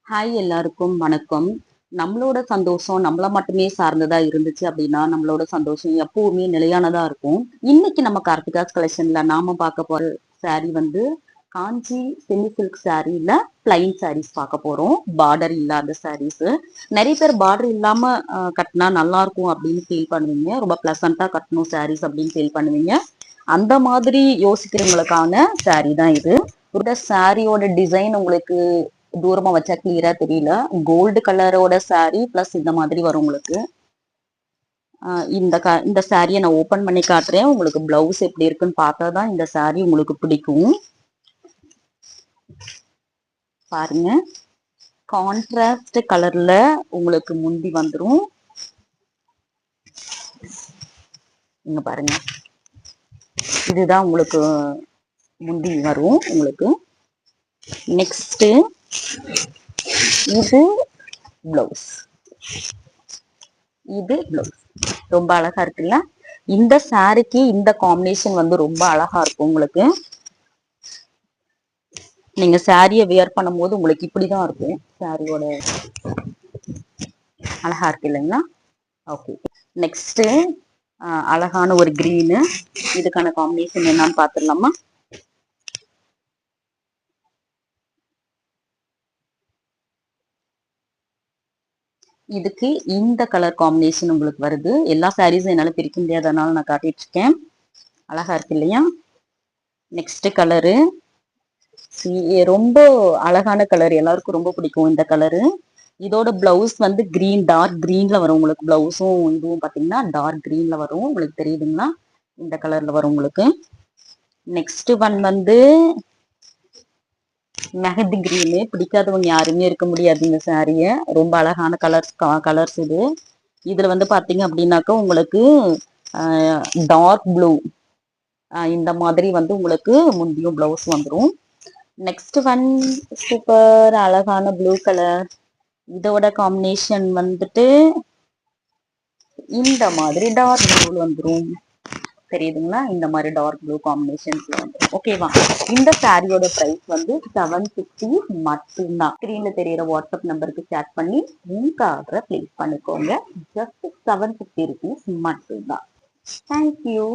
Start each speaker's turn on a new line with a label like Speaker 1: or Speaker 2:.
Speaker 1: Hi எல்லாருக்கும் வணக்கம். நம்மளோட சந்தோஷம் நம்மள மட்டுமே சார்ந்ததா இருந்துச்சு அப்படின்னா நம்மளோட சந்தோஷம் எப்பவுமே நிலையானதா இருக்கும். இன்னைக்கு நம்ம கார்த்திகாஸ் கலெக்ஷன்ல நாம பார்க்க போற saree வந்து காஞ்சி செமி சில்க் சாரீல பிளைன் சாரீஸ் பார்க்க போறோம். பார்டர் இல்லாத சாரீஸ். நிறைய பேர் பார்டர் இல்லாம கட்டினா நல்லா இருக்கும் அப்படின்னு ஃபீல் பண்ணுவீங்க. ரொம்ப பிளசண்டா கட்டணும் சாரீஸ் அப்படின்னு ஃபீல் பண்ணுவீங்க. அந்த மாதிரி யோசிக்கிறவங்களுக்கான saree தான் இது. இந்த சாரியோட டிசைன் உங்களுக்கு தூரமா வச்சா கிளியரா தெரியல. கோல்டு கலரோட saree பிளஸ் இந்த மாதிரி வரும் உங்களுக்கு. இந்த சாரியை நான் ஓபன் பண்ணி காட்டுறேன். உங்களுக்கு பிளவுஸ் எப்படி இருக்குன்னு பார்த்தாதான் இந்த saree உங்களுக்கு பிடிக்கும். பாருங்க, கான்ட்ராஸ்ட் கலர்ல உங்களுக்கு முந்தி வந்துரும். இங்க பாருங்க, இதுதான் உங்களுக்கு முந்தி வரும் உங்களுக்கு. நெக்ஸ்ட் இது பிளவுஸ். இது பிளவுஸ் ரொம்ப அழகா இருக்குல்ல. இந்த சாரிக்கு இந்த காம்பினேஷன் வந்து ரொம்ப அழகா இருக்கும் உங்களுக்கு. நீங்க சாரிய வியர் பண்ணும்போது உங்களுக்கு இப்படிதான் இருக்கும். சாரியோட அழகா இருக்கு இல்லைங்களா? ஓகே, நெக்ஸ்ட் அழகான ஒரு கிரீனு. இதுக்கான காம்பினேஷன் என்னன்னு பாத்துடலாமா? இதுக்கு இந்த கலர் காம்பினேஷன் உங்களுக்கு வருது. எல்லா சாரீஸும் என்னால பிரிக்க முடியாதனால நான் காட்டிட்டு இருக்கேன். அழகா இருக்கு இல்லையா? நெக்ஸ்ட் கலரு ரொம்ப அழகான கலர், எல்லாருக்கும் ரொம்ப பிடிக்கும் இந்த கலரு. இதோட பிளவுஸ் வந்து கிரீன், டார்க் கிரீன்ல வரும் உங்களுக்கு. பிளவுஸும் இதுவும் பாத்தீங்கன்னா டார்க் கிரீன்ல வரும் உங்களுக்கு. தெரியுதுங்களா? இந்த கலர்ல வரும் உங்களுக்கு. நெக்ஸ்ட் ஒன் வந்து மெஹந்தி கிரீனு. பிடிக்காதவங்க யாருமே இருக்க முடியாது இந்த சாரிய. ரொம்ப அழகான கலர்ஸ் இது. இதுல வந்து பாத்தீங்க அப்படின்னாக்கா உங்களுக்கு டார்க் ப்ளூ இந்த மாதிரி வந்து உங்களுக்கு முந்தியும் பிளவுஸ் வந்துடும். நெக்ஸ்ட் ஒன் சூப்பர் அழகான ப்ளூ கலர். இதோட காம்பினேஷன் வந்துட்டு இந்த மாதிரி டார்க் ப்ளூ வந்துடும். தெரியுதுங்களா? இந்த மாதிரி டார்க் ப்ளூ காம்பினேஷன்ஸ்ல வந்துடும். ஓகேவா? இந்த சாரியோட பிரைஸ் வந்து 750 மட்டும்தான். ஸ்கிரீன்ல தெரியுற வாட்ஸ்அப் நம்பருக்கு சேட் பண்ணி உங்க ஆர்டரை பிளேஸ் பண்ணிக்கோங்க. ஜஸ்ட் 750 rupees மட்டும்தான். தேங்க்யூ.